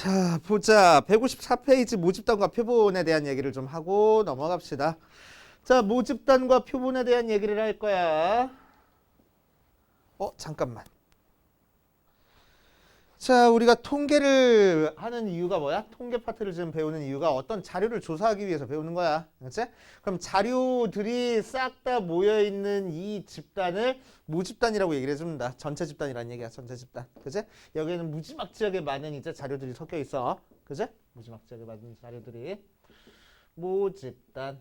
자, 보자. 154페이지 모집단과 표본에 대한 얘기를 좀 하고 넘어갑시다. 자, 모집단과 표본에 대한 얘기를 할 거야. 잠깐만. 자, 우리가 통계를 하는 이유가 뭐야? 통계 파트를 지금 배우는 이유가 어떤 자료를 조사하기 위해서 배우는 거야. 그렇지? 그럼 자료들이 싹 다 모여있는 이 집단을 모집단이라고 얘기를 해줍니다. 전체 집단이라는 얘기야. 전체 집단. 그치? 여기에는 무지막지하게 많은 이제 자료들이 섞여 있어. 그치? 무지막지하게 많은 자료들이. 모집단.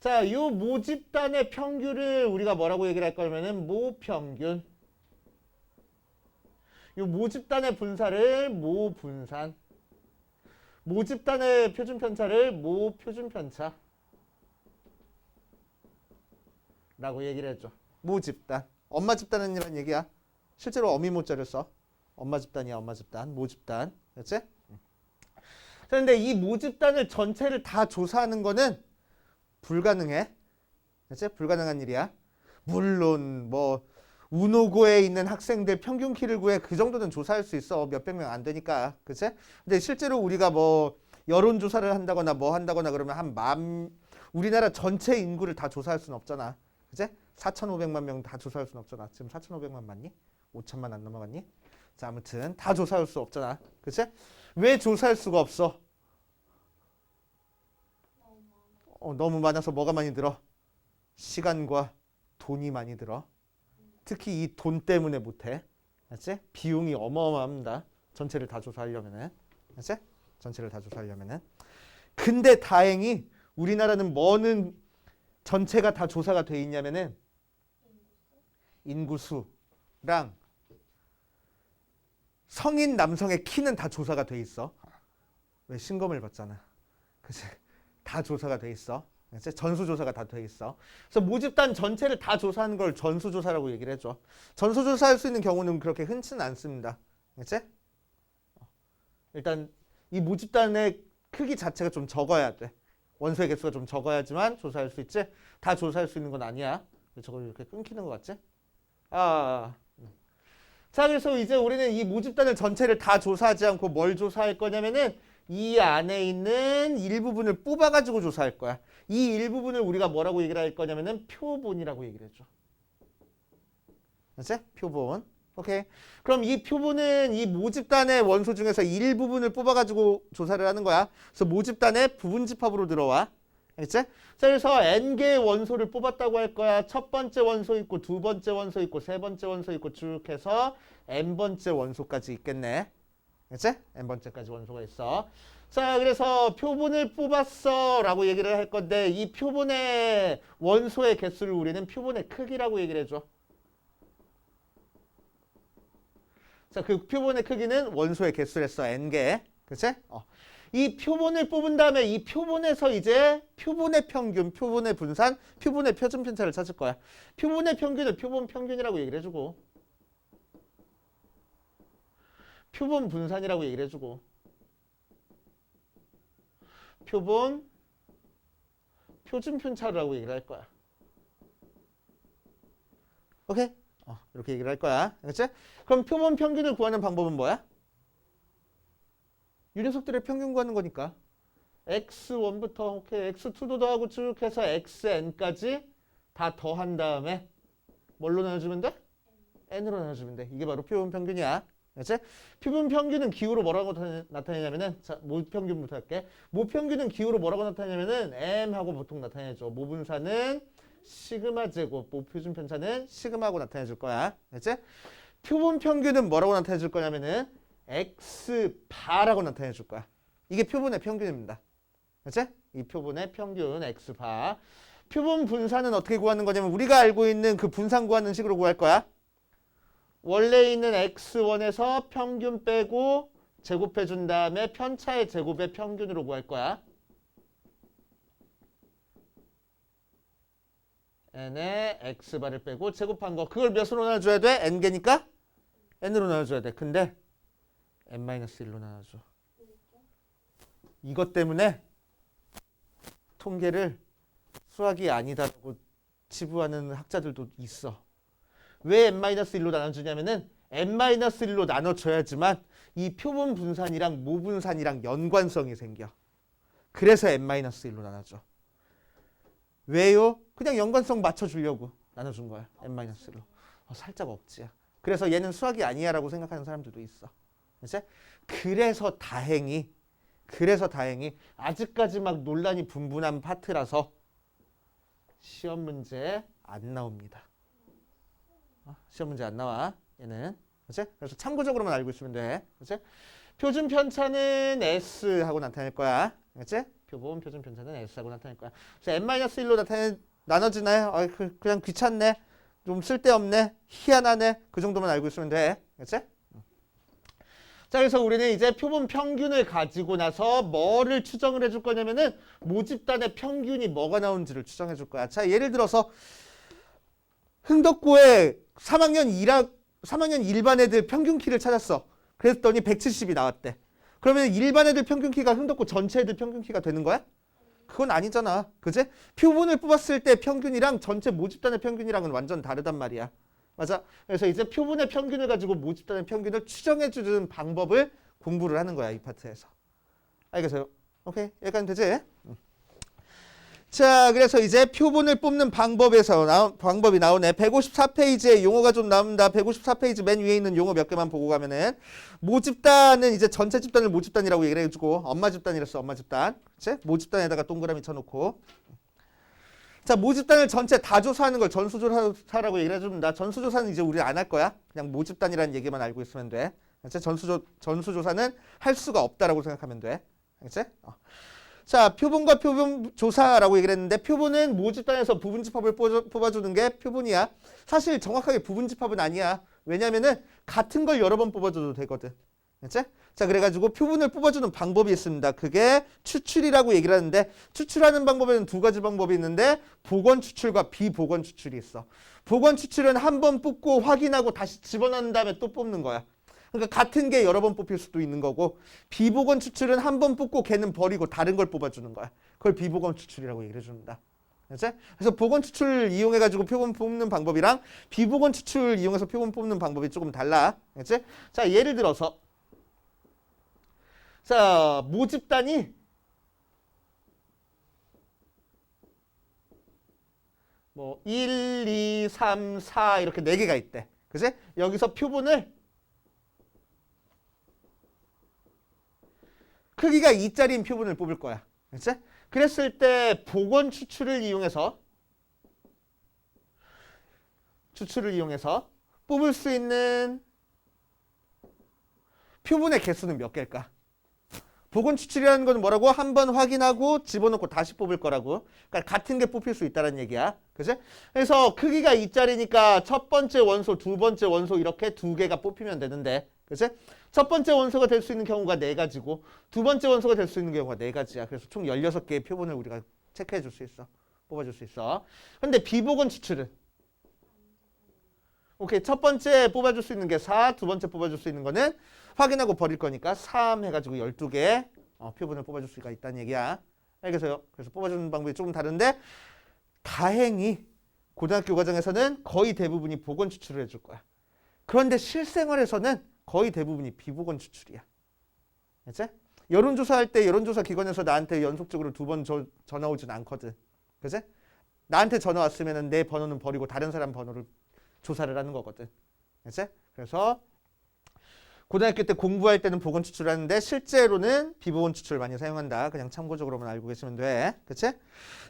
자, 요 모집단의 평균을 우리가 뭐라고 얘기를 할 거면은 모평균. 요 모집단의 분사를 모분산, 모집단의 표준편차를 모표준편차 라고 얘기를 해줘. 모집단. 엄마 집단은 이런 얘기야. 실제로 어미모자를 써. 엄마 집단이야. 엄마 집단. 모집단. 그렇지? 그런데 이 모집단을 전체를 다 조사하는 거는 불가능해. 그렇지? 불가능한 일이야. 물론 뭐 운호고에 있는 학생들 평균 키를 구해 그 정도는 조사할 수 있어. 몇백 명 안 되니까. 그치? 근데 실제로 우리가 뭐 여론조사를 한다거나 뭐 한다거나 그러면 우리나라 전체 인구를 다 조사할 수는 없잖아. 그치? 4,500만 명 다 조사할 수는 없잖아. 지금 4,500만 맞니? 5천만 안 넘어갔니? 자, 아무튼 다 조사할 수 없잖아. 그치? 왜 조사할 수가 없어? 너무 많아서 뭐가 많이 들어? 시간과 돈이 많이 들어. 특히 이 돈 때문에 못해. 알지? 비용이 어마어마합니다. 전체를 다 조사하려면은. 알지? 전체를 다 조사하려면은. 근데 다행히 우리나라는 뭐는 전체가 다 조사가 돼 있냐면은 인구수랑 성인 남성의 키는 다 조사가 돼 있어. 왜 신검을 받잖아. 그치? 다 조사가 돼 있어. 전수조사가 다 돼 있어. 그래서 모집단 전체를 다 조사하는 걸 전수조사라고 얘기를 해줘. 전수조사할 수 있는 경우는 그렇게 흔치는 않습니다. 그치? 일단 이 모집단의 크기 자체가 좀 적어야 돼. 원소의 개수가 좀 적어야지만 조사할 수 있지. 다 조사할 수 있는 건 아니야. 저걸 이렇게 끊기는 것 같지? 자, 그래서 이제 우리는 이 모집단을 전체를 다 조사하지 않고 뭘 조사할 거냐면은 이 안에 있는 일부분을 뽑아가지고 조사할 거야. 이 일부분을 우리가 뭐라고 얘기를 할 거냐면은 표본이라고 얘기를 해줘. 알았지? 표본. 오케이. 그럼 이 표본은 이 모집단의 원소 중에서 일부분을 뽑아가지고 조사를 하는 거야. 그래서 모집단의 부분집합으로 들어와. 알겠지? 자, 그래서 n개의 원소를 뽑았다고 할 거야. 첫 번째 원소 있고, 두 번째 원소 있고, 세 번째 원소 있고 쭉 해서 n번째 원소까지 있겠네. 알겠지? n번째까지 원소가 있어. 자, 그래서 표본을 뽑았어 라고 얘기를 할 건데 이 표본의 원소의 개수를 우리는 표본의 크기라고 얘기를 해줘. 자, 그 표본의 크기는 원소의 개수를 했어. n개. 그치? 이 표본을 뽑은 다음에 이 표본에서 이제 표본의 평균, 표본의 분산, 표본의 표준편차를 찾을 거야. 표본의 평균을 표본 평균이라고 얘기를 해주고 표본 분산이라고 얘기를 해주고 표본 표준편차라고 얘기를 할 거야. 오케이? 이렇게 얘기를 할 거야. 알겠지? 그럼 표본 평균을 구하는 방법은 뭐야? 이 녀석들의 평균 구하는 거니까 x1부터 오케이 x2도 더하고 쭉 해서 xn까지 다 더한 다음에 뭘로 나눠주면 돼? n으로 나눠주면 돼. 이게 바로 표본 평균이야. 알겠지? 표본 평균은 기호로 뭐라고 나타내냐면은 자, 모평균부터 할게. 모평균은 기호로 뭐라고 나타내냐면은 m하고 보통 나타내죠. 모분사는 시그마 제곱, 모표준 편차는 시그마하고 나타내 줄 거야. 알겠지? 표본 평균은 뭐라고 나타내 줄 거냐면은 x바라고 나타내 줄 거야. 이게 표본의 평균입니다. 알겠지? 이 표본의 평균 x바. 표본 분산은 어떻게 구하는 거냐면 우리가 알고 있는 그 분산 구하는 식으로 구할 거야. 원래 있는 x1에서 평균 빼고 제곱해 준 다음에 편차의 제곱의 평균으로 구할 거야. n에 x바를 빼고 제곱한 거. 그걸 몇으로 나눠줘야 돼? n개니까 n으로 나눠줘야 돼. 근데 n-1로 나눠줘. 이것 때문에 통계를 수학이 아니다라고 치부하는 학자들도 있어. 왜 n-1로 나눠주냐면은 n-1로 나눠줘야지만 이 표본 분산이랑 모 분산이랑 연관성이 생겨. 그래서 n-1로 나눠줘. 왜요? 그냥 연관성 맞춰주려고 나눠준 거야. n-1로. 살짝 억지야. 그래서 얘는 수학이 아니야 라고 생각하는 사람들도 있어. 이제 그래서 다행히 아직까지 막 논란이 분분한 파트라서 시험 문제 안 나옵니다. 시험 문제 안 나와. 얘는. 그치? 그래서 참고적으로만 알고 있으면 돼. 그치? 표준 편차는 S하고 나타낼 거야. 그치? 표준 편차는 S하고 나타낼 거야. 그래서 n-1로 나눠지나요? 그냥 귀찮네. 좀 쓸데없네. 희한하네. 그 정도만 알고 있으면 돼. 그치? 자, 그래서 우리는 이제 표본 평균을 가지고 나서 뭐를 추정을 해줄 거냐면은 모집단의 평균이 뭐가 나오는지를 추정해 줄 거야. 자, 예를 들어서 흥덕고에 3학년 일반 애들 평균 키를 찾았어. 그랬더니 170이 나왔대. 그러면 일반 애들 평균 키가 흥덕고 전체 애들 평균 키가 되는 거야? 그건 아니잖아. 그지? 표본을 뽑았을 때 평균이랑 전체 모집단의 평균이랑은 완전 다르단 말이야. 맞아? 그래서 이제 표본의 평균을 가지고 모집단의 평균을 추정해주는 방법을 공부를 하는 거야. 이 파트에서. 알겠어요? 오케이. 여기까지 되지? 자, 그래서 이제 표본을 뽑는 방법이 나오네. 154페이지에 용어가 좀 나옵니다. 154페이지 맨 위에 있는 용어 몇 개만 보고 가면은 모집단은 이제 전체 집단을 모집단이라고 얘기를 해주고 엄마 집단이랬어. 엄마 집단. 그치? 모집단에다가 동그라미 쳐놓고 자, 모집단을 전체 다 조사하는 걸 전수조사라고 얘기를 해줍니다. 전수조사는 이제 우리 안 할 거야. 그냥 모집단이라는 얘기만 알고 있으면 돼. 그치? 전수조사는 할 수가 없다라고 생각하면 돼. 그치? 자, 표본과 표본 조사라고 얘기를 했는데 표본은 모집단에서 부분집합을 뽑아주는 게 표본이야. 사실 정확하게 부분집합은 아니야. 왜냐면은 같은 걸 여러 번 뽑아줘도 되거든. 그치? 자, 그래가지고 표본을 뽑아주는 방법이 있습니다. 그게 추출이라고 얘기를 하는데 추출하는 방법에는 두 가지 방법이 있는데 복원 추출과 비복원 추출이 있어. 복원 추출은 한 번 뽑고 확인하고 다시 집어넣은 다음에 또 뽑는 거야. 그러니까 같은 게 여러 번 뽑힐 수도 있는 거고 비복원 추출은 한 번 뽑고 걔는 버리고 다른 걸 뽑아주는 거야. 그걸 비복원 추출이라고 얘기를 해줍니다. 그래서 복원 추출을 이용해가지고 표본 뽑는 방법이랑 비복원 추출을 이용해서 표본 뽑는 방법이 조금 달라. 그치? 자, 예를 들어서 자, 모집단이 뭐 1, 2, 3, 4 이렇게 4개가 있대. 그치? 여기서 표본을 크기가 2짜리인 표본을 뽑을 거야. 그치? 그랬을 때 복원 추출을 이용해서 뽑을 수 있는 표본의 개수는 몇 개일까? 복원 추출이라는 건 뭐라고? 한 번 확인하고 집어넣고 다시 뽑을 거라고. 그러니까 같은 게 뽑힐 수 있다는 얘기야. 그치? 그래서 크기가 2짜리니까 첫 번째 원소, 두 번째 원소 이렇게 두 개가 뽑히면 되는데 그치? 첫 번째 원소가 될 수 있는 경우가 4가지고 두 번째 원소가 될 수 있는 경우가 4가지야. 그래서 총 16개의 표본을 우리가 체크해 줄 수 있어. 뽑아줄 수 있어. 근데 비복원 추출은 오케이. 첫 번째 뽑아줄 수 있는 게 4, 두 번째 뽑아줄 수 있는 거는 확인하고 버릴 거니까 3 해가지고 12개 표본을 뽑아줄 수가 있다는 얘기야. 알겠어요? 그래서 뽑아주는 방법이 조금 다른데 다행히 고등학교 과정에서는 거의 대부분이 복원 추출을 해줄 거야. 그런데 실생활에서는 거의 대부분이 비복원 추출이야. 알지? 여론조사할 때 여론조사 기관에서 나한테 연속적으로 2번 전화 오진 않거든. 그치? 나한테 전화 왔으면 내 번호는 버리고 다른 사람 번호를 조사를 하는 거거든. 그치? 그래서 고등학교 때 공부할 때는 복원 추출하는데 실제로는 비복원 추출을 많이 사용한다. 그냥 참고적으로만 알고 계시면 돼. 그치?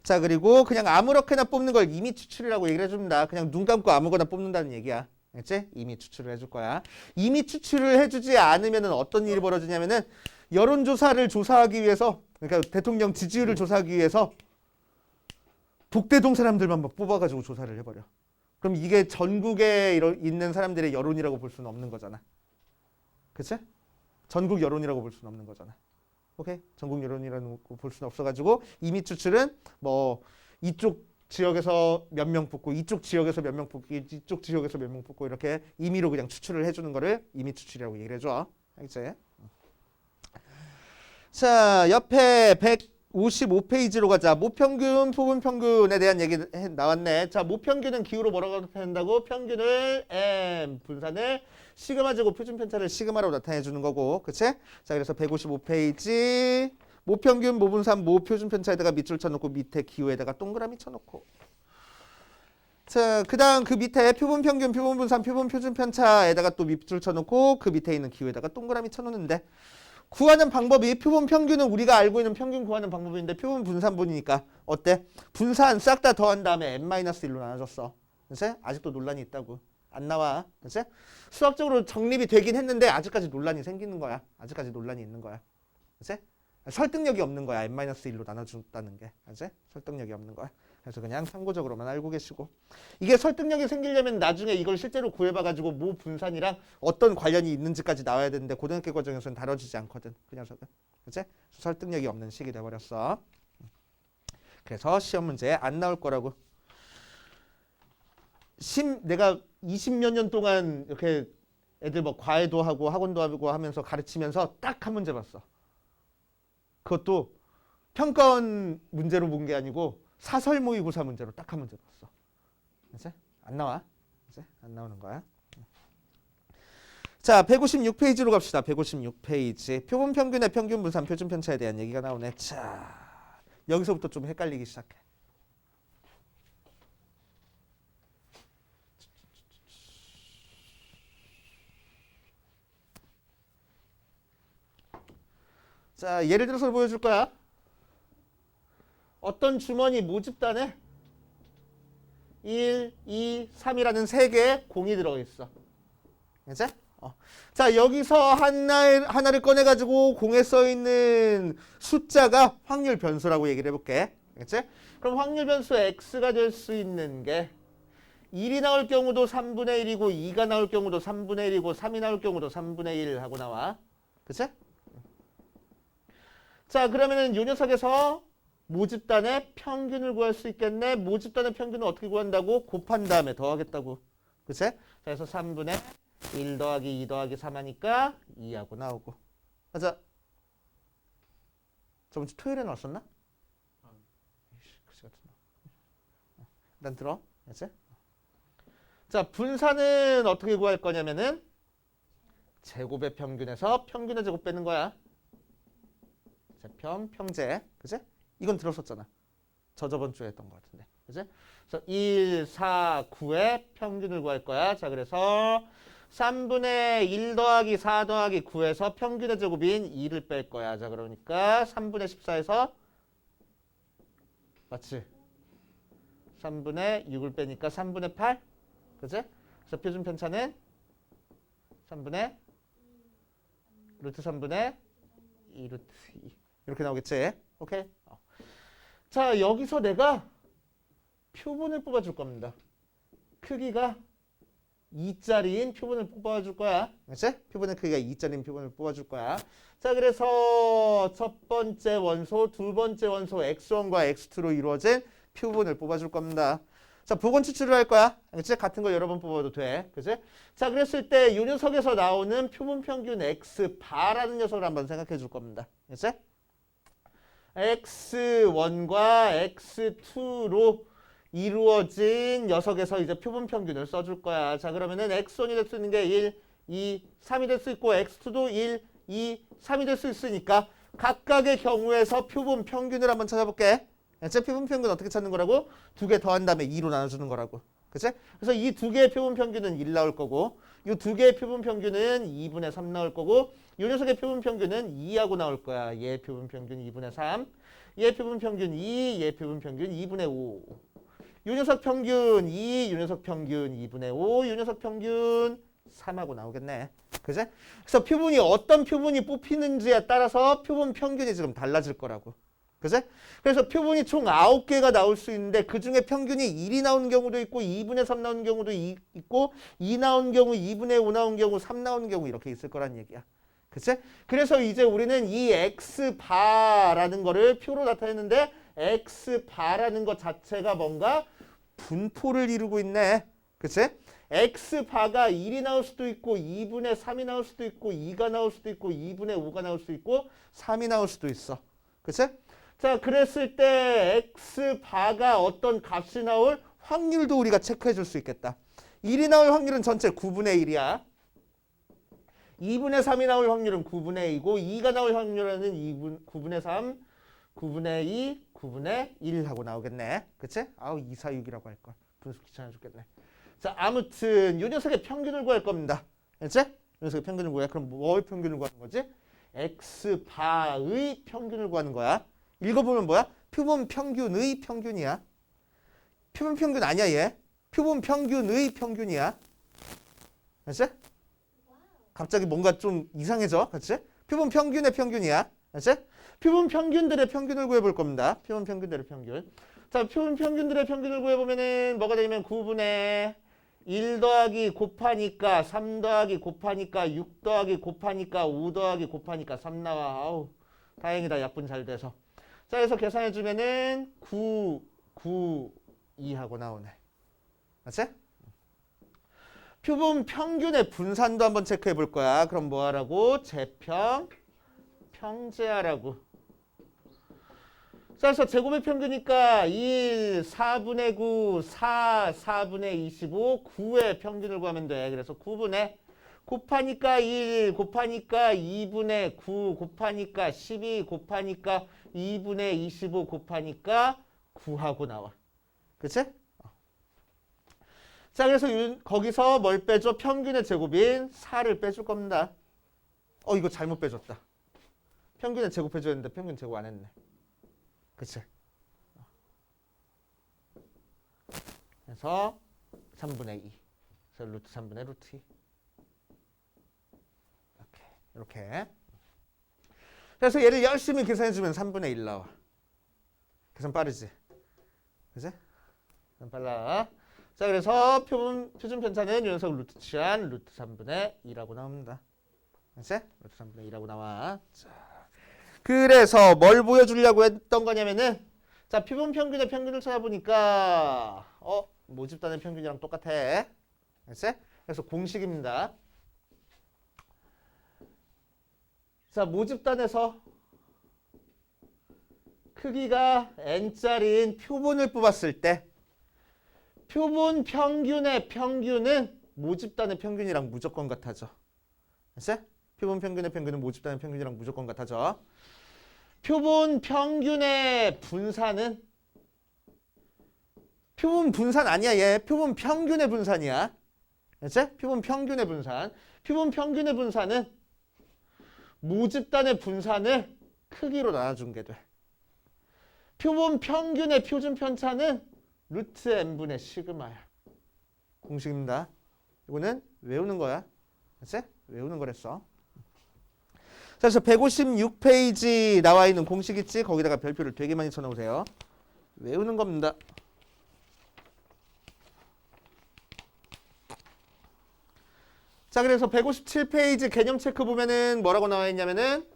자, 그리고 그냥 아무렇게나 뽑는 걸 임의 추출이라고 얘기를 해줍니다. 그냥 눈 감고 아무거나 뽑는다는 얘기야. 알겠지? 임의 추출을 해줄 거야. 임의 추출을 해주지 않으면 어떤 일이 벌어지냐면은 여론조사를 조사하기 위해서 그러니까 대통령 지지율을 조사하기 위해서 북대동 사람들만 막 뽑아가지고 조사를 해버려. 그럼 이게 전국에 있는 사람들의 여론이라고 볼 수는 없는 거잖아. 그치? 전국 여론이라고 볼 수는 없는 거잖아. 오케이? 전국 여론이라고 볼 수는 없어가지고 임의 추출은 뭐 이쪽 지역에서 몇 명 뽑고 이쪽 지역에서 몇 명 뽑고 이쪽 지역에서 몇 명 뽑고 이렇게 임의로 그냥 추출을 해주는 거를 임의 추출이라고 얘기를 해줘. 알겠지? 자, 옆에 55페이지로 가자. 모평균, 표본평균에 대한 얘기 나왔네. 자, 모평균은 기호로 뭐라고 나타낸다고? 평균을 M, 분산을 시그마 제곱 표준편차를 시그마로 나타내 주는 거고. 그치? 자, 그래서 155페이지 모평균, 모분산, 모표준편차에다가 밑줄 쳐놓고 밑에 기호에다가 동그라미 쳐놓고. 자, 그 다음 그 밑에 표본평균, 표본분산, 표본표준편차에다가 또 밑줄 쳐놓고 그 밑에 있는 기호에다가 동그라미 쳐놓는데 구하는 방법이 표본평균은 우리가 알고 있는 평균 구하는 방법인데 표본분산분이니까 어때? 분산 싹 다 더한 다음에 n-1로 나눠줬어. 그치? 아직도 논란이 있다고. 안 나와. 그치? 수학적으로 정립이 되긴 했는데 아직까지 논란이 생기는 거야. 아직까지 논란이 있는 거야. 그치? 설득력이 없는 거야. n-1로 나눠준다는 게. 그치? 설득력이 없는 거야. 그래서 그냥 참고적으로만 알고 계시고. 이게 설득력이 생기려면 나중에 이걸 실제로 구해봐가지고 모 분산이랑 어떤 관련이 있는지까지 나와야 되는데 고등학교 과정에서는 다뤄지지 않거든. 그 녀석은. 그치? 설득력이 없는 식이 돼버렸어. 그래서 시험 문제에 안 나올 거라고. 내가 20몇 년 동안 이렇게 애들 뭐 과외도 하고 학원도 하고 하면서 가르치면서 딱 한 문제 봤어. 그것도 평가원 문제로 본 게 아니고 사설 모의고사 문제로 딱 한 문제 봤어. 이제 안 나와. 이제 안 나오는 거야. 자, 156페이지로 갑시다. 156페이지. 표본평균의 평균분산 표준편차에 대한 얘기가 나오네. 자, 여기서부터 좀 헷갈리기 시작해. 자, 예를 들어서 보여줄 거야. 어떤 주머니 모집단에 1, 2, 3이라는 세 개의 공이 들어있어. 그치? 자, 여기서 하나를 꺼내가지고 공에 써있는 숫자가 확률 변수라고 얘기를 해볼게. 그치? 그럼 확률 변수 x가 될 수 있는 게 1이 나올 경우도 3분의 1이고 2가 나올 경우도 3분의 1이고 3이 나올 경우도 3분의 1 하고 나와. 그치? 자, 그러면은 이 녀석에서 모집단의 평균을 구할 수 있겠네. 모집단의 평균을 어떻게 구한다고? 곱한 다음에 더하겠다고. 그치? 그래서 3분의 1 더하기 2 더하기 3 하니까 2하고 나오고. 맞아. 저번 주 토요일에 나왔었나? 글씨 같은 거. 일단 들어. 그치? 자, 분산은 어떻게 구할 거냐면은 제곱의 평균에서 평균의 제곱 빼는 거야. 제평, 평제. 그치? 이건 들었었잖아. 저번 주에 했던 것 같은데. 그치? 그래서 1, 4, 9의 평균을 구할 거야. 자, 그래서 3분의 1 더하기 4 더하기 9에서 평균의 제곱인 2를 뺄 거야. 자, 그러니까 3분의 14에서 맞지? 3분의 6을 빼니까 3분의 8. 그치? 그래서 표준 편차는 3분의 루트 3분의 2 루트 2. 이렇게 나오겠지? 오케이? 자, 여기서 내가 표본을 뽑아줄 겁니다. 크기가 2짜리인 표본을 뽑아줄 거야. 그치? 표본의 크기가 2짜리인 표본을 뽑아줄 거야. 자, 그래서 첫 번째 원소, 두 번째 원소 x1과 x2로 이루어진 표본을 뽑아줄 겁니다. 자, 부분 추출을 할 거야. 그치? 같은 거 여러 번 뽑아도 돼. 그치? 자, 그랬을 때 이 녀석에서 나오는 표본 평균 x바라는 녀석을 한번 생각해 줄 겁니다. 그치? x1과 x2로 이루어진 녀석에서 이제 표본 평균을 써줄 거야. 자, 그러면은 x1이 될 수 있는 게 1, 2, 3이 될 수 있고 x2도 1, 2, 3이 될 수 있으니까 각각의 경우에서 표본 평균을 한번 찾아볼게. 제 표본 평균 어떻게 찾는 거라고? 두 개 더한 다음에 2로 나눠주는 거라고. 그치? 그래서 이 두 개의 표본 평균은 1 나올 거고 이 두 개의 표본 평균은 2분의 3 나올 거고 이 녀석의 표본 평균은 2하고 나올 거야. 얘 표본 평균 2분의 3, 얘 표본 평균 2, 얘 표본 평균 2분의 5. 이 녀석 평균 2, 이 녀석 평균 2분의 5, 이 녀석 평균 3하고 나오겠네. 그치? 그래서 표본이 어떤 표본이 뽑히는지에 따라서 표본 평균이 지금 달라질 거라고. 그치? 그래서 표본이 총 9개가 나올 수 있는데 그 중에 평균이 1이 나오는 경우도 있고 2분의 3 나오는 경우도 있고 2 나오는 경우, 2분의 5 나오는 경우, 3 나오는 경우 이렇게 있을 거란 얘기야. 그치? 그래서 이제 우리는 이 x바라는 거를 표로 나타냈는데 x바라는 것 자체가 뭔가 분포를 이루고 있네. 그치? x바가 1이 나올 수도 있고 2분의 3이 나올 수도 있고 2가 나올 수도 있고 2분의 5가 나올 수도 있고 3이 나올 수도 있어. 그치? 자, 그랬을 때 X바가 어떤 값이 나올 확률도 우리가 체크해 줄 수 있겠다. 1이 나올 확률은 전체 9분의 1이야. 2분의 3이 나올 확률은 9분의 2고 2가 나올 확률은 9분의 3, 9분의 2, 9분의 1 하고 나오겠네. 그치? 아우 2, 4, 6이라고 할걸. 분수 귀찮아 죽겠네. 자, 아무튼 이 녀석의 평균을 구할 겁니다. 알지? 이 녀석의 평균을 구해. 그럼 뭘 평균을 구하는 거지? X바의 평균을 구하는 거야. 읽어보면 뭐야? 표본 평균의 평균이야. 표본 평균 아니야 얘. 표본 평균의 평균이야. 알지? 갑자기 뭔가 좀 이상해져. 그치? 표본 평균의 평균이야. 알지? 표본 평균들의 평균을 구해볼 겁니다. 표본 평균들의 평균. 자, 표본 평균들의 평균을 구해보면은 뭐가 되냐면 9분의 1 더하기 곱하니까 3 더하기 곱하니까 6 더하기 곱하니까 5 더하기 곱하니까 3 나와. 아우 다행이다. 약분 잘 돼서. 자, 그래서 계산해주면은 9, 9, 2 하고 나오네. 맞지? 표본 평균의 분산도 한번 체크해 볼 거야. 그럼 뭐 하라고? 재평, 평제하라고. 자, 그래서 제곱의 평균이니까 1, 4분의 9, 4, 4분의 25, 9의 평균을 구하면 돼. 그래서 9분의 곱하니까 1, 곱하니까 2분의 9, 곱하니까 12, 곱하니까 2분의 25, 곱하니까 9하고 나와. 그치? 자, 그래서 거기서 뭘 빼줘? 평균의 제곱인 4를 빼줄 겁니다. 이거 잘못 빼줬다. 평균의 제곱 해줘야 했는데 평균 제곱 안 했네. 그치? 그래서 3분의 2. 그래서 루트 3분의 루트 2. 이렇게. 그래서 얘를 열심히 계산해주면 3분의 1 나와. 계산 빠르지? 그치? 계산 빨라. 자, 그래서 표준 편차는 이 녀석 루트 취한 루트 3분의 2라고 나옵니다. 그치? 루트 3분의 2라고 나와. 자, 그래서 뭘 보여주려고 했던 거냐면은 자, 표본 평균의 평균을 찾아보니까 모집단의 평균이랑 똑같아. 그치? 그래서 공식입니다. 자, 모집단에서 크기가 n짜리인 표본을 뽑았을 때 표본 평균의 평균은 모집단의 평균이랑 무조건 같아져. 알았어? 표본 평균의 평균은 모집단의 평균이랑 무조건 같아져. 표본 평균의 분산은 표본 분산 아니야 얘. 표본 평균의 분산이야. 알았어? 표본 평균의 분산. 표본 평균의 분산은 모집단의 분산을 크기로 나눠준 게 돼. 표본 평균의 표준 편차는 루트 n분의 시그마야. 공식입니다. 이거는 외우는 거야. 알았지? 외우는 거랬어. 자, 그래서 156페이지 나와 있는 공식 있지? 거기다가 별표를 되게 많이 쳐놓으세요. 외우는 겁니다. 자, 그래서 157페이지 개념 체크 보면은 뭐라고 나와 있냐면은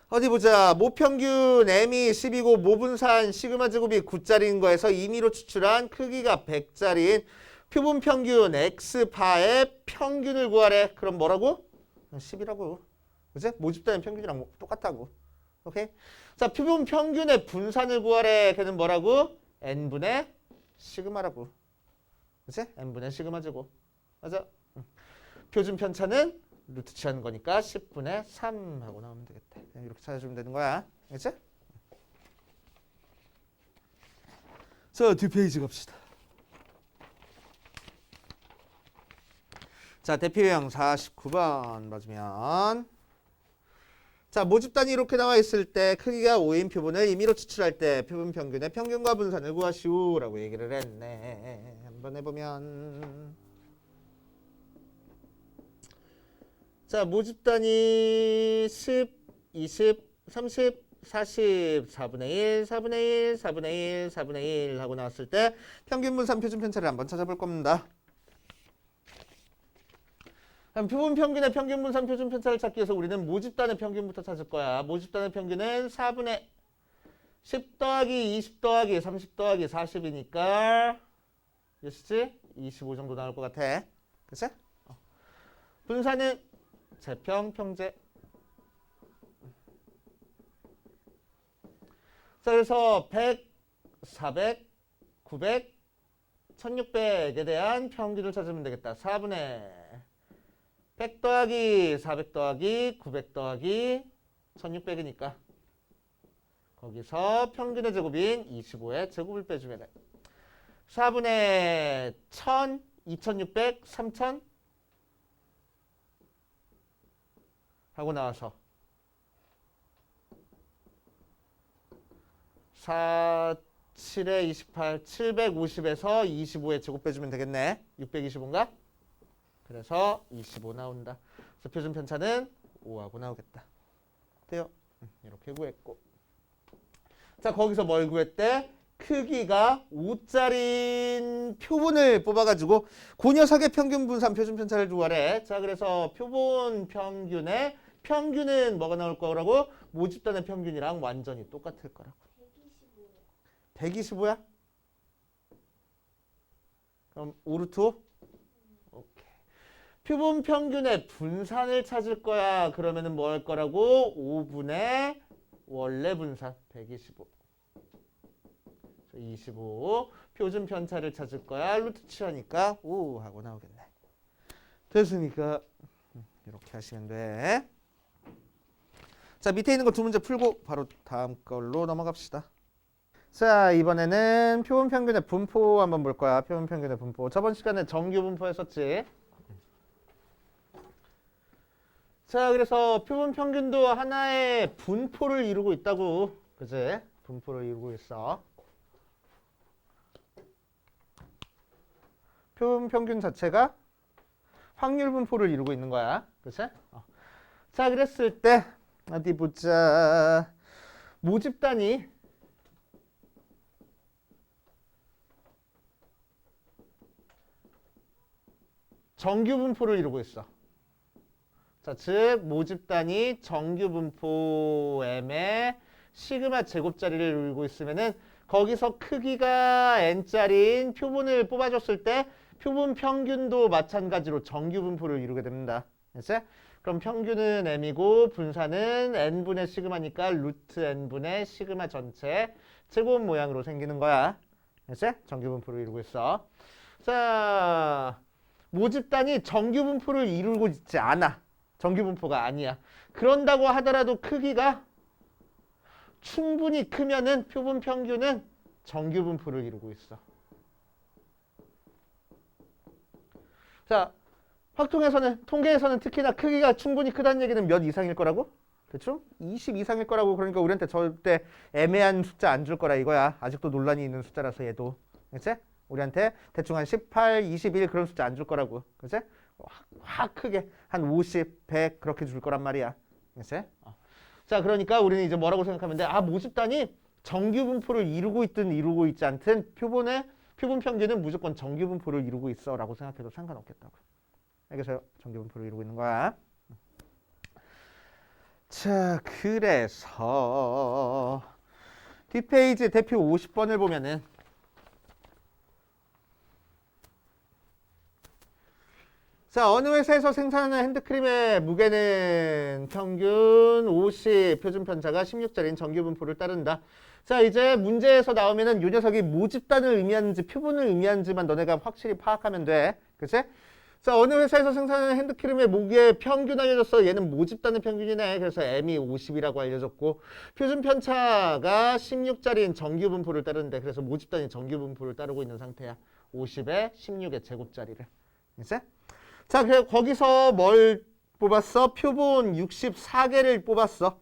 어디 보자. 모평균 m이 10이고 모분산 시그마 제곱이 9짜리인 거에서 임의로 추출한 크기가 100짜리인 표본 평균 x바의 평균을 구하래. 그럼 뭐라고? 10이라고. 그치? 모집단의 평균이랑 똑같다고. 오케이? 자, 표본 평균의 분산을 구하래. 걔는 뭐라고? n분의 시그마라고. 그치? n분의 시그마 제곱. 맞아? 표준 편차는 루트 취하는 거니까 10분의 3 하고 나오면 되겠다. 그냥 이렇게 찾아주면 되는 거야. 알겠지? 자, 뒷페이지 갑시다. 자, 대표형 49번 맞으면 자, 모집단이 이렇게 나와 있을 때 크기가 5인 표본을 임의로 추출할 때 표본 평균의 평균과 분산을 구하시오 라고 얘기를 했네. 한번 해보면 자, 모집단이 10, 20, 30, 40, 4분의 1, 4분의 1, 4분의 1, 4분의 1 하고 나왔을 때 평균 분산 표준 편차를 한번 찾아볼 겁니다. 그럼 표본 평균의 평균 분산 표준 편차를 찾기 위해서 우리는 모집단의 평균부터 찾을 거야. 모집단의 평균은 4분의 10 더하기 20 더하기 30 더하기 40이니까 몇이지? 25 정도 나올 것 같아. 그치? 분산은 재평, 평제. 자, 그래서 100, 400, 900, 1600에 대한 평균을 찾으면 되겠다. 4분의 100 더하기 400 더하기 900 더하기 1600이니까 거기서 평균의 제곱인 25의 제곱을 빼주면 돼. 4분의 1000, 2600, 3000 하고 나와서 4, 7에 28, 750에서 25의 제곱 빼주면 되겠네. 625인가? 그래서 25 나온다. 그래서 표준 편차는 5하고 나오겠다. 돼요? 이렇게 구했고. 자, 거기서 뭘 구했대? 크기가 5짜리인 표본을 뽑아가지고 그 녀석의 평균 분산 표준 편차를 구하래. 자, 그래서 표본 평균의 평균은 뭐가 나올 거라고? 모집단의 평균이랑 완전히 똑같을 거라고. 125야? 그럼 5루트 5? 오케이. 표본 평균의 분산을 찾을 거야. 그러면은 뭐 할 거라고? 5분의 원래 분산 125. 25. 표준 편차를 찾을 거야. 루트 취하니까 5 하고 나오겠네. 됐으니까 이렇게 하시면 돼. 자, 밑에 있는 거 두 문제 풀고 바로 다음 걸로 넘어갑시다. 자, 이번에는 표본 평균의 분포 한번 볼 거야. 표본 평균의 분포. 저번 시간에 정규 분포 했었지. 자, 그래서 표본 평균도 하나의 분포를 이루고 있다고. 그치? 분포를 이루고 있어. 표본 평균 자체가 확률 분포를 이루고 있는 거야. 그치? 자, 그랬을 때 어디 보자. 모집단이 정규 분포를 이루고 있어. 자, 즉 모집단이 정규 분포 m의 시그마 제곱자리를 이루고 있으면은 거기서 크기가 n짜리인 표본을 뽑아줬을 때 표본 평균도 마찬가지로 정규 분포를 이루게 됩니다. 됐지? 그럼 평균은 m이고 분산은 n분의 시그마니까 루트 n분의 시그마 전체 제곱 모양으로 생기는 거야. 됐지? 정규 분포를 이루고 있어. 자, 모집단이 정규 분포를 이루고 있지 않아. 정규 분포가 아니야. 그런다고 하더라도 크기가 충분히 크면은 표본 평균은 정규 분포를 이루고 있어. 자, 확통에서는, 통계에서는 특히나 크기가 충분히 크다는 얘기는 몇 이상일 거라고? 그렇죠? 20 이상일 거라고. 그러니까 우리한테 절대 애매한 숫자 안 줄 거라 이거야. 아직도 논란이 있는 숫자라서 얘도. 그치? 우리한테 대충 한 18, 21 그런 숫자 안 줄 거라고. 그치? 확 크게 한 50, 100 그렇게 줄 거란 말이야. 그치? 자, 그러니까 우리는 이제 뭐라고 생각하면 돼? 아, 모집단이 정규 분포를 이루고 있든 이루고 있지 않든 표본 평균은 무조건 정규 분포를 이루고 있어 라고 생각해도 상관없겠다고. 알겠어요? 정규 분포를 이루고 있는 거야. 자, 그래서 뒷페이지 대표 50번을 보면은 자, 어느 회사에서 생산하는 핸드크림의 무게는 평균 50, 표준 편차가 16짜리인 정규 분포를 따른다. 자, 이제 문제에서 나오면은 이 녀석이 모집단을 의미하는지 표본을 의미하는지만 너네가 확실히 파악하면 돼. 그치? 자, 어느 회사에서 생산하는 핸드크림의 무게 평균 알려줬어. 얘는 모집단의 평균이네. 그래서 M이 50이라고 알려줬고 표준 편차가 16짜리인 정규 분포를 따르는데 그래서 모집단이 정규 분포를 따르고 있는 상태야. 50에 16의 제곱자리를. 그치? 자, 그래서 거기서 뭘 뽑았어? 표본 64개를 뽑았어.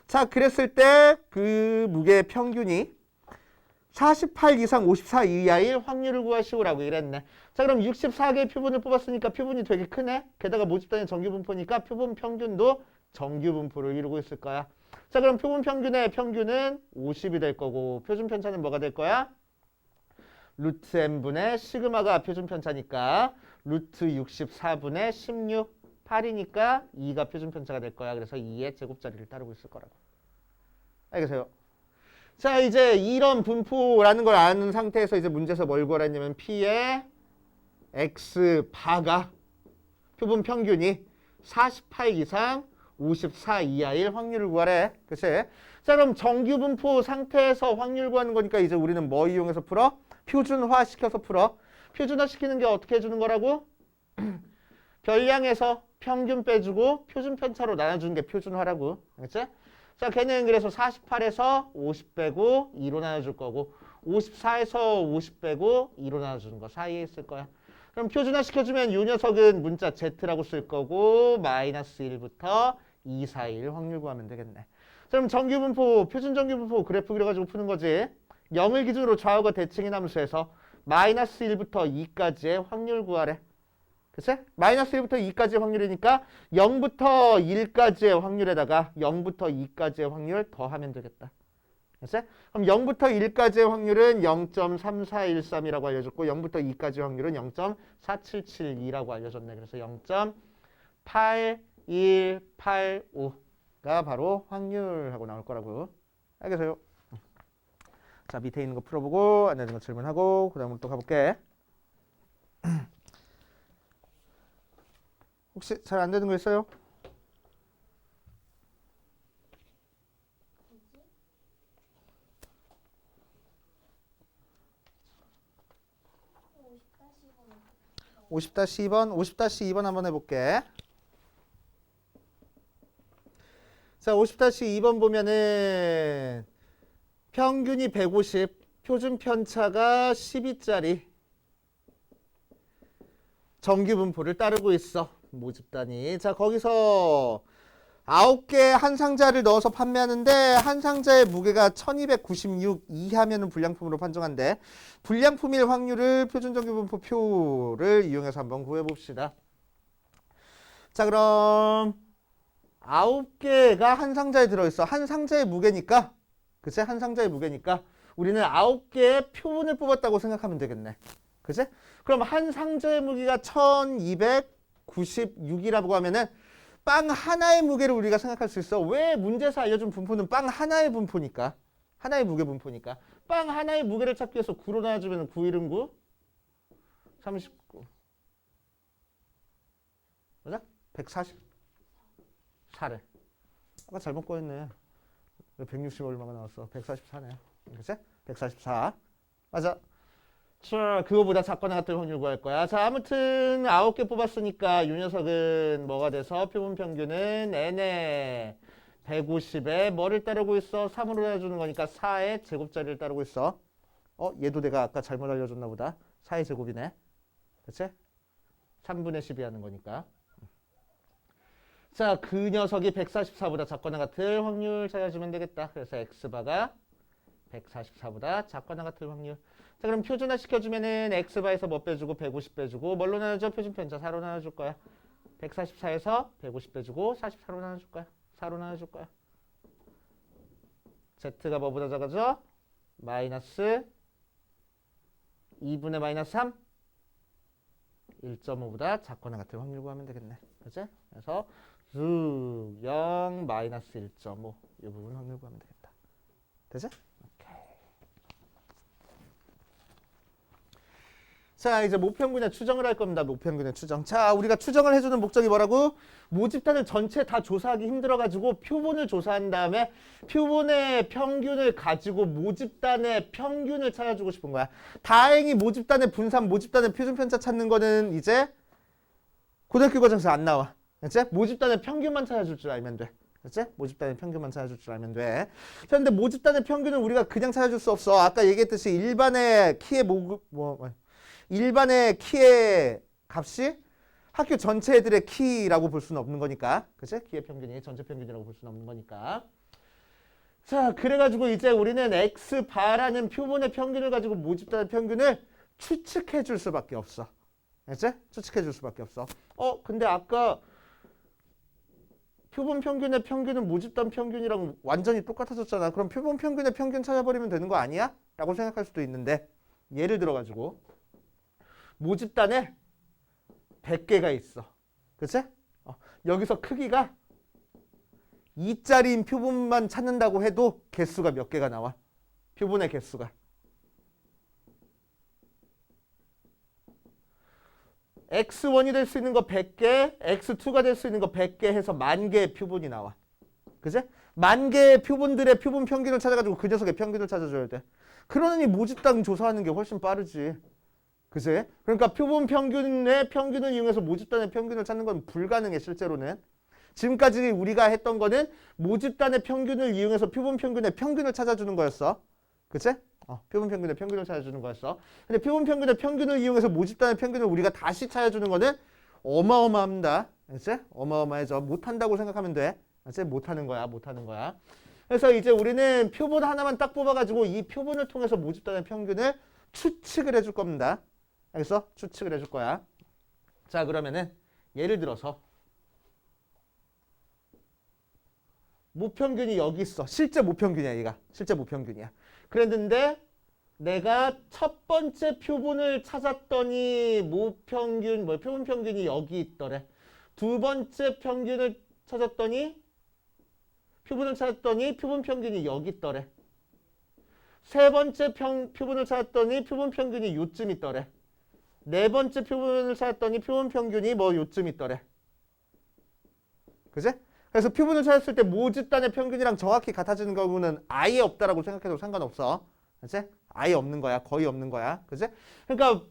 자, 그랬을 때 그 무게 평균이 48 이상 54 이하일 확률을 구하시오라고 이랬네. 자, 그럼 64개의 표본을 뽑았으니까 표본이 되게 크네. 게다가 모집단의 정규 분포니까 표본 평균도 정규 분포를 이루고 있을 거야. 자, 그럼 표본 평균의 평균은 50이 될 거고 표준 편차는 뭐가 될 거야? 루트 n분의 시그마가 표준 편차니까 루트 64분의 16, 8이니까 2가 표준 편차가 될 거야. 그래서 2의 제곱자리를 따르고 있을 거라고. 알겠어요? 자, 이제 이런 분포라는 걸 아는 상태에서 이제 문제에서 뭘 구하라 했냐면 P의 X바가 표본 평균이 48 이상 54 이하일 확률을 구하래. 그치? 자, 그럼 정규분포 상태에서 확률 구하는 거니까 이제 우리는 뭐 이용해서 풀어? 표준화 시켜서 풀어. 표준화 시키는 게 어떻게 해주는 거라고? 별량에서 평균 빼주고 표준 편차로 나눠주는 게 표준화라고. 알겠지? 자, 걔는 그래서 48에서 50 빼고 2로 나눠줄 거고 54에서 50 빼고 2로 나눠주는 거 사이에 있을 거야. 그럼 표준화 시켜주면 이 녀석은 문자 Z라고 쓸 거고 마이너스 1부터 2 사이일 확률 구하면 되겠네. 그럼 정규분포, 표준 정규분포 그래프 그려가지고 푸는 거지. 0을 기준으로 좌우가 대칭인 함수에서 마이너스 1부터 2까지의 확률 구하래. 그치? 마이너스 1부터 2까지의 확률이니까 0부터 1까지의 확률에다가 0부터 2까지의 확률 더하면 되겠다. 그치? 그럼 0부터 1까지의 확률은 0.3413이라고 알려줬고 0부터 2까지의 확률은 0.4772라고 알려줬네. 그래서 0.8185가 바로 확률하고 나올 거라고. 알겠어요? 자, 밑에 있는 거 풀어보고 안 되는 거 질문하고 그 다음으로 또 가볼게. 혹시 잘 안 되는 거 있어요? (50-2번) 50-2번 한번 해볼게. 자, 50-2번 보면은 평균이 150, 표준 편차가 12짜리 정규 분포를 따르고 있어. 모집단이. 자, 거기서 9개 한 상자를 넣어서 판매하는데 한 상자의 무게가 1296 이하면은 불량품으로 판정한대. 불량품일 확률을 표준 정규 분포표를 이용해서 한번 구해 봅시다. 자, 그럼 9개가 한 상자에 들어 있어. 한 상자의 무게니까. 그치? 한 상자의 무게니까 우리는 9개의 표본을 뽑았다고 생각하면 되겠네. 그치? 그럼 한 상자의 무게가 1296이라고 하면은 빵 하나의 무게를 우리가 생각할 수 있어. 왜 문제에서 알려준 분포는 빵 하나의 분포니까. 하나의 무게 분포니까. 빵 하나의 무게를 찾기 위해서 9로 나눠주면 9, 1은 9, 39. 맞아? 144래. 아까 잘못 꺼냈네. 160 얼마가 나왔어? 144네. 그치? 144. 맞아. 자, 그거보다 작거나 같은 확률 구할 거야. 자, 아무튼 9개 뽑았으니까 이 녀석은 뭐가 돼서 표본 평균은 n에 150에 뭐를 따르고 있어? 3으로 나눠주는 거니까 4의 제곱자리를 따르고 있어. 얘도 내가 아까 잘못 알려줬나 보다. 4의 제곱이네. 그치? 3분의 10이 하는 거니까. 자, 그 녀석이 144보다 작거나 같을 확률 찾아주면 되겠다. 그래서 x바가 144보다 작거나 같을 확률. 자, 그럼 표준화 시켜주면은 x바에서 뭐 빼주고 150 빼주고 뭘로 나눠줘? 표준 편차 4로 나눠줄 거야. 144에서 150 빼주고 44로 나눠줄 거야. 4로 나눠줄 거야. z가 뭐보다 작아져? 마이너스 2분의 마이너스 3 1.5보다 작거나 같을 확률 구하면 되겠네. 그치? 그래서 0 마이너스 1.5 이 부분 확률 구하면 되겠다. 되지? 자, 이제 모평균의 추정을 할 겁니다. 모평균의 추정. 자, 우리가 추정을 해주는 목적이 뭐라고? 모집단을 전체 다 조사하기 힘들어가지고 표본을 조사한 다음에 표본의 평균을 가지고 모집단의 평균을 찾아주고 싶은 거야. 다행히 모집단의 분산, 모집단의 표준 편차 찾는 거는 이제 고등학교 과정에서 안 나와. 그치? 모집단의 평균만 찾아줄 줄 알면 돼. 그치? 모집단의 평균만 찾아줄 줄 알면 돼. 그런데 모집단의 평균은 우리가 그냥 찾아줄 수 없어. 아까 얘기했듯이 일반의 키의 값이 학교 전체 애들의 키라고 볼 수는 없는 거니까. 그치? 키의 평균이 전체 평균이라고 볼 수는 없는 거니까. 자, 그래가지고 이제 우리는 x바라는 표본의 평균을 가지고 모집단의 평균을 추측해 줄 수밖에 없어. 그치? 추측해 줄 수밖에 없어. 근데 아까 표본 평균의 평균은 모집단 평균이랑 완전히 똑같아졌잖아. 그럼 표본 평균의 평균 찾아버리면 되는 거 아니야? 라고 생각할 수도 있는데 예를 들어가지고 모집단에 100개가 있어. 그치? 여기서 크기가 2짜리인 표본만 찾는다고 해도 개수가 몇 개가 나와? 표본의 개수가. x1이 될 수 있는 거 100개, x2가 될 수 있는 거 100개 해서 10,000개의 표본이 나와. 그지? 10,000개의 표본들의 표본 평균을 찾아가지고 그 녀석의 평균을 찾아줘야 돼. 그러니 모집당 조사하는 게 훨씬 빠르지. 그지? 그러니까 표본 평균의 평균을 이용해서 모집단의 평균을 찾는 건 불가능해, 실제로는. 지금까지 우리가 했던 거는 모집단의 평균을 이용해서 표본 평균의 평균을 찾아주는 거였어. 그치? 표본 평균의 평균을 찾아주는 거였어. 근데 표본 평균의 평균을 이용해서 모집단의 평균을 우리가 다시 찾아주는 거는 어마어마합니다. 그치? 어마어마해져. 못한다고 생각하면 돼. 그치? 못하는 거야. 못하는 거야. 그래서 이제 우리는 표본 하나만 딱 뽑아가지고 이 표본을 통해서 모집단의 평균을 추측을 해줄 겁니다. 알겠어? 추측을 해줄 거야. 자, 그러면은 예를 들어서 모평균이 여기 있어. 실제 모평균이야, 얘가. 실제 모평균이야. 그랬는데 내가 첫 번째 표본을 찾았더니 모평균, 표본 평균이 여기 있더래. 두 번째 평균을 찾았더니 표본 평균이 여기 있더래. 세 번째 표본을 찾았더니 표본 평균이 요쯤 있더래. 네 번째 표본을 찾았더니 표본 평균이 요쯤 있더래. 그지? 그래서 표본을 찾았을 때 모집단의 평균이랑 정확히 같아지는 경우는 아예 없다라고 생각해도 상관없어. 그치? 아예 없는 거야. 거의 없는 거야. 그치? 그러니까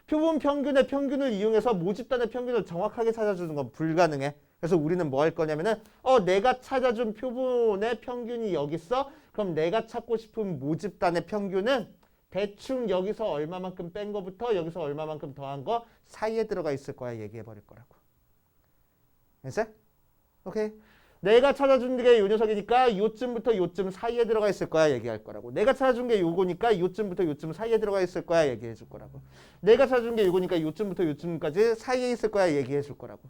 표본 평균의 평균을 이용해서 모집단의 평균을 정확하게 찾아주는 건 불가능해. 그래서 우리는 뭐 할 거냐면은 내가 찾아준 표본의 평균이 여기 있어. 그럼 내가 찾고 싶은 모집단의 평균은 대충 여기서 얼마만큼 뺀 거부터 여기서 얼마만큼 더한 거 사이에 들어가 있을 거야. 얘기해 버릴 거라고. 그치? 오케이. 내가 찾아준 게 요 녀석이니까 요쯤부터 요쯤 사이에 들어가 있을 거야 얘기할 거라고. 내가 찾아준 게 요거니까 요쯤부터 요쯤 사이에 들어가 있을 거야 얘기해 줄 거라고. 내가 찾아준 게 요거니까 요쯤부터 요쯤까지 사이에 있을 거야 얘기해 줄 거라고.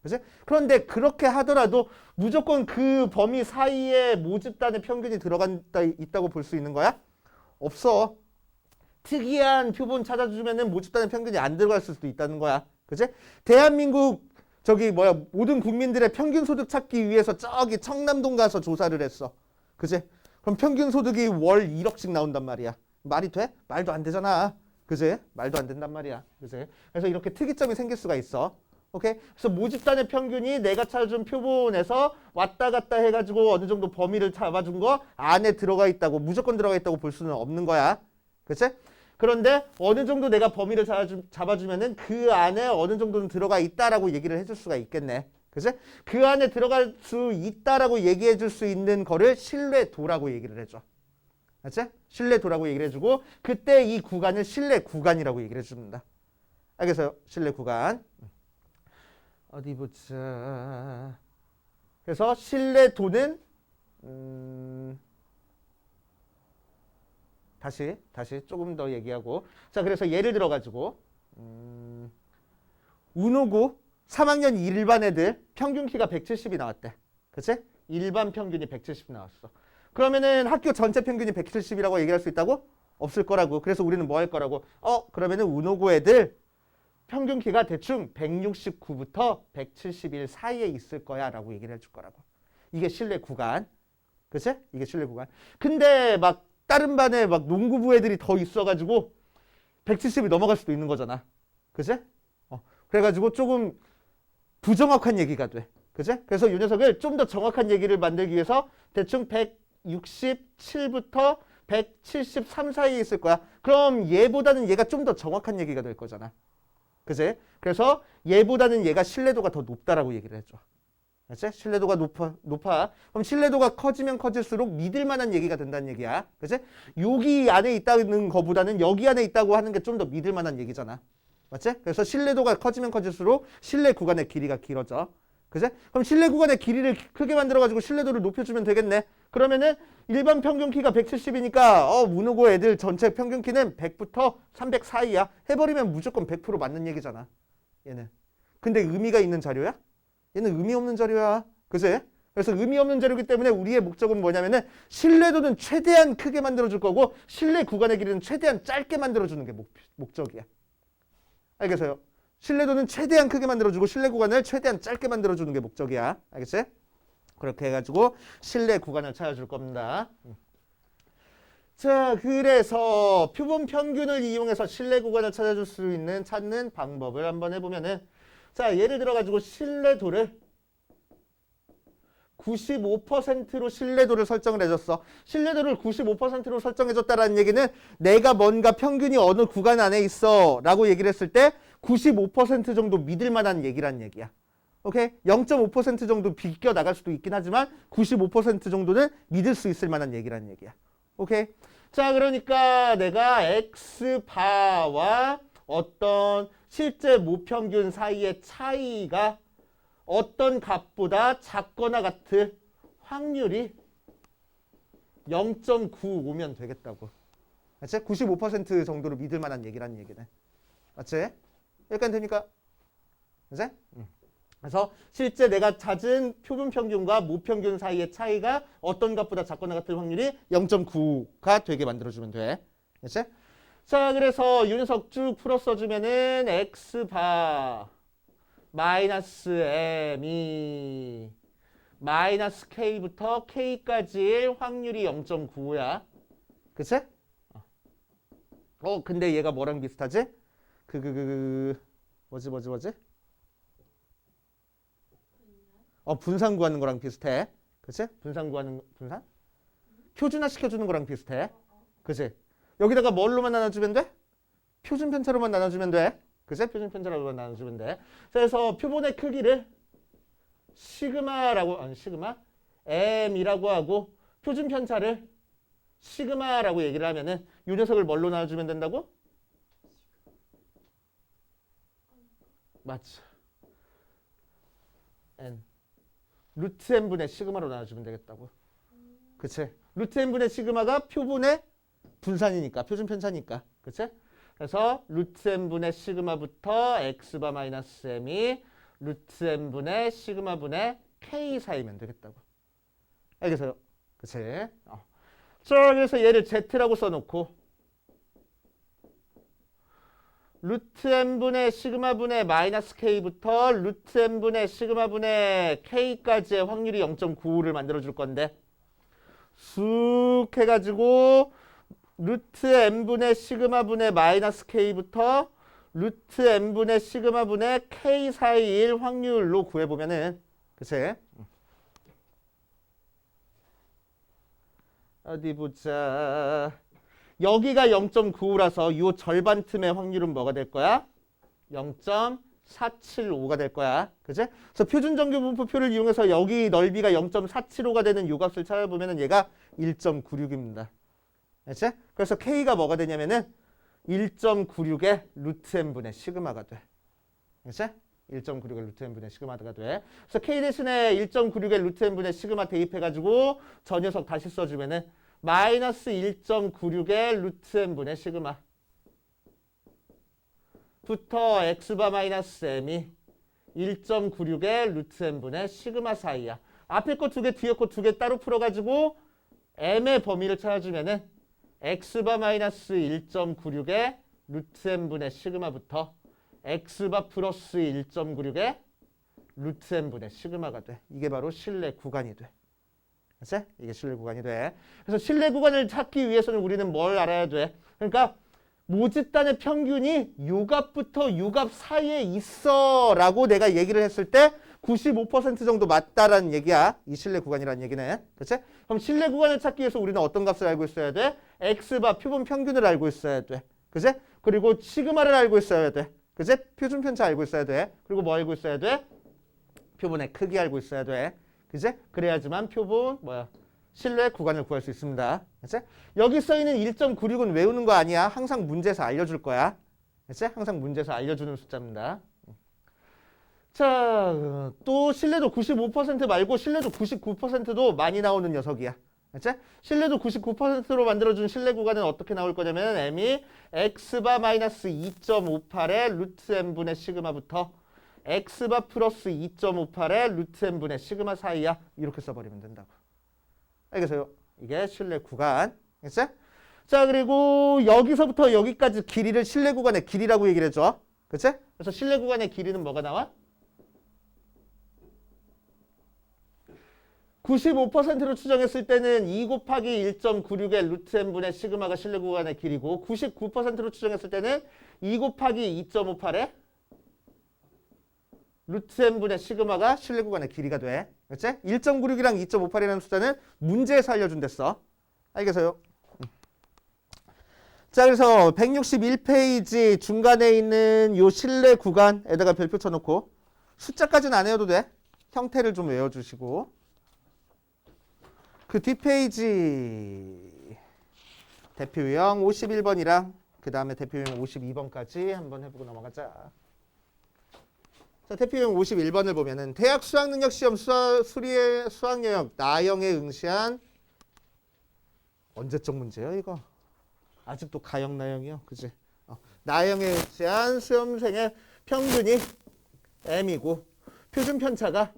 그치? 그런데 그렇게 하더라도 무조건 그 범위 사이에 모집단의 평균이 있다고 볼 수 있는 거야? 없어. 특이한 표본 찾아주면은 모집단의 평균이 안 들어갈 수도 있다는 거야. 그치? 대한민국 모든 국민들의 평균 소득 찾기 위해서 저기 청남동 가서 조사를 했어. 그치? 그럼 평균 소득이 월 1억씩 나온단 말이야. 말이 돼? 말도 안 되잖아. 그치? 말도 안 된단 말이야. 그치? 그래서 이렇게 특이점이 생길 수가 있어. 오케이? 그래서 모집단의 평균이 내가 찾아준 표본에서 왔다 갔다 해가지고 어느 정도 범위를 잡아준 거 안에 들어가 있다고, 무조건 들어가 있다고 볼 수는 없는 거야. 그치? 그런데 어느 정도 내가 범위를 잡아주면은 그 안에 어느 정도는 들어가 있다라고 얘기를 해줄 수가 있겠네. 그치? 그 안에 들어갈 수 있다라고 얘기해 줄 수 있는 거를 신뢰도라고 얘기를 해줘. 알지? 신뢰도라고 얘기를 해주고 그때 이 구간을 신뢰 구간이라고 얘기를 해줍니다. 알겠어요? 신뢰 구간. 어디 보자. 그래서 신뢰도는 다시 조금 더 얘기하고. 자, 그래서 예를 들어가지고 운호고 3학년 1반 애들 평균 키가 170이 나왔대. 그치? 일반 평균이 170 나왔어. 그러면은 학교 전체 평균이 170이라고 얘기할 수 있다고? 없을 거라고. 그래서 우리는 뭐 할 거라고? 그러면은 운호고 애들 평균 키가 대충 169부터 171 사이에 있을 거야 라고 얘기를 해줄 거라고. 이게 신뢰 구간. 그치? 이게 신뢰 구간. 근데 다른 반에 농구부 애들이 더 있어가지고 170이 넘어갈 수도 있는 거잖아. 그치? 그래가지고 조금 부정확한 얘기가 돼. 그치? 그래서 이 녀석을 좀 더 정확한 얘기를 만들기 위해서 대충 167부터 173 사이에 있을 거야. 그럼 얘보다는 얘가 좀 더 정확한 얘기가 될 거잖아. 그치? 그래서 얘보다는 얘가 신뢰도가 더 높다라고 얘기를 해줘. 그치? 신뢰도가 높아. 그럼 신뢰도가 커지면 커질수록 믿을 만한 얘기가 된다는 얘기야. 그치? 여기 안에 있다는 거보다는 여기 안에 있다고 하는 게 좀 더 믿을 만한 얘기잖아. 맞지? 그래서 신뢰도가 커지면 커질수록 신뢰 구간의 길이가 길어져. 그치? 그럼 신뢰 구간의 길이를 크게 만들어가지고 신뢰도를 높여주면 되겠네. 그러면은 일반 평균 키가 170이니까 운호고 애들 전체 평균 키는 100부터 300 사이야. 해버리면 무조건 100% 맞는 얘기잖아. 얘는. 근데 의미가 있는 자료야? 얘는 의미 없는 자료야. 그치? 그래서 의미 없는 자료이기 때문에 우리의 목적은 뭐냐면은 신뢰도는 최대한 크게 만들어줄 거고 신뢰 구간의 길이는 최대한 짧게 만들어주는 게 목적이야. 알겠어요? 신뢰도는 최대한 크게 만들어주고 신뢰 구간을 최대한 짧게 만들어주는 게 목적이야. 알겠지? 그렇게 해가지고 신뢰 구간을 찾아줄 겁니다. 자, 그래서 표본 평균을 이용해서 신뢰 구간을 찾아줄 수 있는 찾는 방법을 한번 해보면은, 자, 예를 들어가지고 신뢰도를 95%로 신뢰도를 설정을 해줬어. 신뢰도를 95%로 설정해줬다라는 얘기는 내가 뭔가 평균이 어느 구간 안에 있어 라고 얘기를 했을 때 95% 정도 믿을 만한 얘기란 얘기야. 오케이? 0.5% 정도 비껴 나갈 수도 있긴 하지만 95% 정도는 믿을 수 있을 만한 얘기란 얘기야. 오케이? 자, 그러니까 내가 X바와 어떤 실제 모평균 사이의 차이가 어떤 값보다 작거나 같을 확률이 0.95면 되겠다고. 맞지? 95% 정도로 믿을 만한 얘기란 얘기네. 맞지? 여기까지 되니까. 맞지? 그래서 실제 내가 찾은 표본 평균과 모평균 사이의 차이가 어떤 값보다 작거나 같을 확률이 0.9가 되게 만들어주면 돼. 맞지? 자, 그래서 이 녀석 쭉 풀어 써주면은 X바 마이너스 M이 마이너스 K부터 K까지일 확률이 0.95야. 그치? 근데 얘가 뭐랑 비슷하지? 뭐지? 분산 구하는 거랑 비슷해. 그치? 분산? 표준화 시켜주는 거랑 비슷해. 그치? 여기다가 뭘로만 나눠주면 돼? 표준 편차로만 나눠주면 돼. 그치? 표준 편차로만 나눠주면 돼. 그래서 표본의 크기를 시그마라고, M이라고 하고 표준 편차를 시그마라고 얘기를 하면은 이 녀석을 뭘로 나눠주면 된다고? 맞죠. N. 루트 n분의 시그마로 나눠주면 되겠다고. 그치? 루트 n분의 시그마가 표본의 분산이니까, 표준 편차니까. 그치? 그래서 루트 n분의 시그마부터 x바 마이너스 m이 루트 n분의 시그마분의 k 사이면 되겠다고. 알겠어요? 그치? 자, 그래서 얘를 z라고 써놓고 루트 n분의 시그마분의 마이너스 k부터 루트 n분의 시그마분의 k까지의 확률이 0.95를 만들어줄 건데 쑥 해가지고 루트 n분의 시그마분의 마이너스 k부터 루트 n분의 시그마분의 k 사이일 확률로 구해보면은 그치? 어디 보자. 여기가 0.95라서 이 절반 틈의 확률은 뭐가 될 거야? 0.475가 될 거야. 그치? 그래서 표준정규 분포표를 이용해서 여기 넓이가 0.475가 되는 이 값을 찾아보면 얘가 1.96입니다. 그치? 그래서 K가 뭐가 되냐면은 1.96의 루트 n분의 시그마가 돼. 그치? 1.96의 루트 n분의 시그마가 돼. 그래서 K 대신에 1.96의 루트 n분의 시그마 대입해가지고 저 녀석 다시 써주면은 마이너스 1.96의 루트 n분의 시그마 부터 x바 마이너스 m이 1.96의 루트 n분의 시그마 사이야. 앞에 거 두 개, 뒤에 거 두 개 따로 풀어가지고 m의 범위를 찾아주면은 x바 마이너스 1.96의 루트 n분의 시그마부터 x바 플러스 1.96의 루트 n분의 시그마가 돼. 이게 바로 신뢰 구간이 돼. 그치? 이게 신뢰 구간이 돼. 그래서 신뢰 구간을 찾기 위해서는 우리는 뭘 알아야 돼? 그러니까 모집단의 평균이 요 값부터 요 값 사이에 있어 라고 내가 얘기를 했을 때 95% 정도 맞다라는 얘기야. 이 신뢰 구간이라는 얘기네. 그치? 그럼 신뢰 구간을 찾기 위해서 우리는 어떤 값을 알고 있어야 돼? x바 표본 평균을 알고 있어야 돼. 그치? 그리고 시그마를 알고 있어야 돼. 그치? 표준 편차 알고 있어야 돼. 그리고 뭐 알고 있어야 돼? 표본의 크기 알고 있어야 돼. 그치? 그래야지만 표본 신뢰 구간을 구할 수 있습니다. 그치? 여기 써있는 1.96은 외우는 거 아니야. 항상 문제에서 알려줄 거야. 그치? 항상 문제에서 알려주는 숫자입니다. 자, 또 신뢰도 95% 말고 신뢰도 99%도 많이 나오는 녀석이야. 그치? 신뢰도 99%로 만들어준 신뢰 구간은 어떻게 나올 거냐면 m이 x바 마이너스 2.58의 루트 n분의 시그마부터 x바 플러스 2.58의 루트 n분의 시그마 사이야. 이렇게 써버리면 된다고. 알겠어요? 이게 신뢰 구간. 알겠어? 자, 그리고 여기서부터 여기까지 길이를 신뢰 구간의 길이라고 얘기를 해줘. 그치? 그래서 신뢰 구간의 길이는 뭐가 나와? 95%로 추정했을 때는 2 곱하기 1.96의 루트 n분의 시그마가 실내 구간의 길이고 99%로 추정했을 때는 2 곱하기 2.58의 루트 n분의 시그마가 실내 구간의 길이가 돼. 그렇지? 1.96이랑 2.58이라는 숫자는 문제에서 알려준댔어. 알겠어요? 자, 그래서 161페이지 중간에 있는 요 실내 구간에다가 별표 쳐놓고 숫자까지는 안 외워도 돼. 형태를 좀 외워주시고 그 뒷페이지 대표 유형 51번이랑 그 다음에 대표 유형 52번까지 한번 해보고 넘어가자. 자, 대표 유형 51번을 보면은 대학 수학능력 시험 수리의 수학영역 나형에 응시한 언제적 문제야 이거? 아직도 가형 나형이요, 그지? 나형에 응시한 수험생의 평균이 M이고 표준 편차가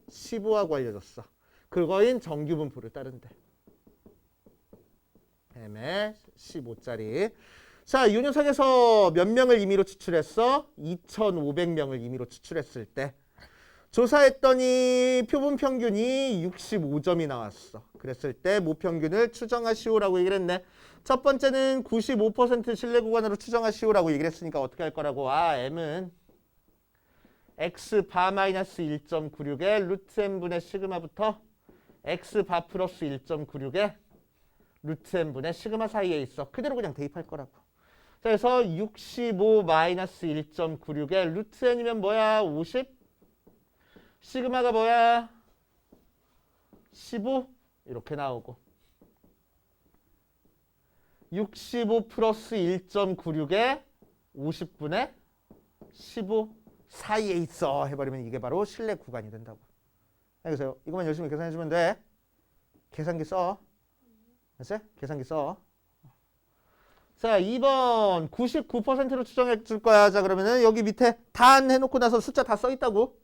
15하고 알려졌어. 그거인 정규 분포를 따른대. M에 15짜리. 자, 이 녀석에서 몇 명을 임의로 추출했어? 2,500명을 임의로 추출했을 때 조사했더니 표본 평균이 65점이 나왔어. 그랬을 때 모평균을 추정하시오라고 얘기를 했네. 첫 번째는 95% 신뢰 구간으로 추정하시오라고 얘기를 했으니까 어떻게 할 거라고? M은 x 바 마이너스 1.96의 루트 n분의 시그마부터 x 바 플러스 1.96의 루트 n분의 시그마 사이에 있어. 그대로 그냥 대입할 거라고. 자, 그래서 65 마이너스 1.96의 루트 n이면 뭐야? 50? 시그마가 뭐야? 15? 이렇게 나오고 65 플러스 1.96의 50분의 15 사이에 있어 해버리면 이게 바로 실내 구간이 된다고. 알겠어요? 이것만 열심히 계산해주면 돼. 계산기 써. 알았지? 계산기 써. 자, 2번 99%로 추정해 줄 거야. 자, 그러면은 여기 밑에 단 해놓고 나서 숫자 다 써 있다고.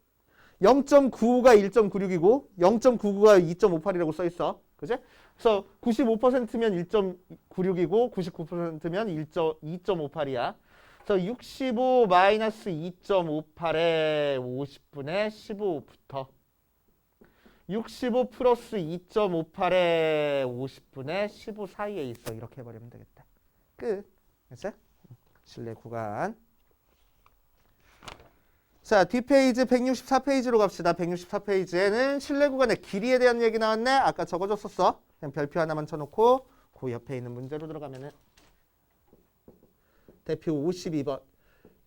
0.95가 1.96이고 0.99가 2.58이라고 써 있어. 그지? 그래서 95%면 1.96이고 99%면 2.58이야. 그래서 65 마이너스 2.58에 50분의 15부터 65 플러스 2.58에 50분의 15 사이에 있어. 이렇게 해버리면 되겠다. 끝. 됐어? 실내 구간. 자, 뒷페이지 164페이지로 갑시다. 164페이지에는 실내 구간의 길이에 대한 얘기 나왔네. 아까 적어줬었어. 그냥 별표 하나만 쳐놓고 그 옆에 있는 문제로 들어가면은 대표 52번.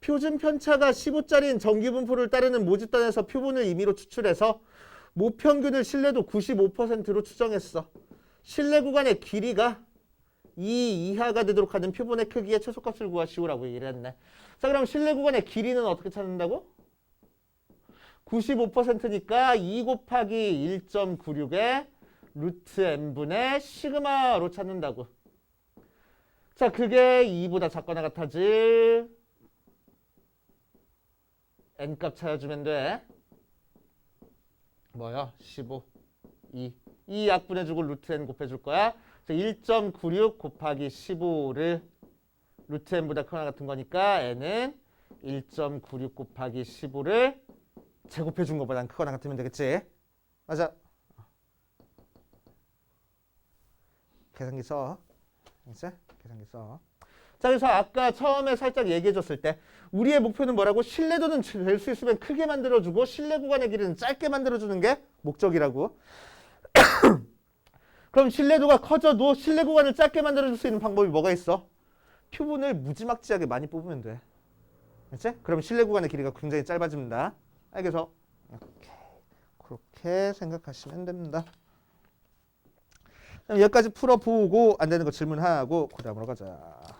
표준 편차가 15짜리인 정규 분포를 따르는 모집단에서 표본을 임의로 추출해서 모평균을 신뢰도 95%로 추정했어. 실내 구간의 길이가 2 이하가 되도록 하는 표본의 크기의 최소값을 구하시오라고 얘기를 했네. 자, 그럼 실내 구간의 길이는 어떻게 찾는다고? 95%니까 2 곱하기 1.96의 루트 n분의 시그마로 찾는다고. 자, 그게 2보다 작거나 같아질 n값 찾아주면 돼. 뭐야? 15, 2 약분해주고 루트 n 곱해줄 거야. 1.96 곱하기 15를 루트 n보다 크거나 같은 거니까 n은 1.96 곱하기 15를 제곱해준 것보단 크거나 같으면 되겠지. 맞아. 계산기 써. 알겠어? 계산기 써. 자, 그래서 아까 처음에 살짝 얘기해줬을 때 우리의 목표는 뭐라고? 신뢰도는 될 수 있으면 크게 만들어주고 실내 구간의 길이는 짧게 만들어주는 게 목적이라고. 그럼 신뢰도가 커져도 실내 구간을 짧게 만들어줄 수 있는 방법이 뭐가 있어? 표본을 무지막지하게 많이 뽑으면 돼. 알겠지? 그럼 실내 구간의 길이가 굉장히 짧아집니다. 알겠어? 그렇게 생각하시면 됩니다. 여기까지 풀어보고 안 되는 거 질문하고 그 다음으로 가자.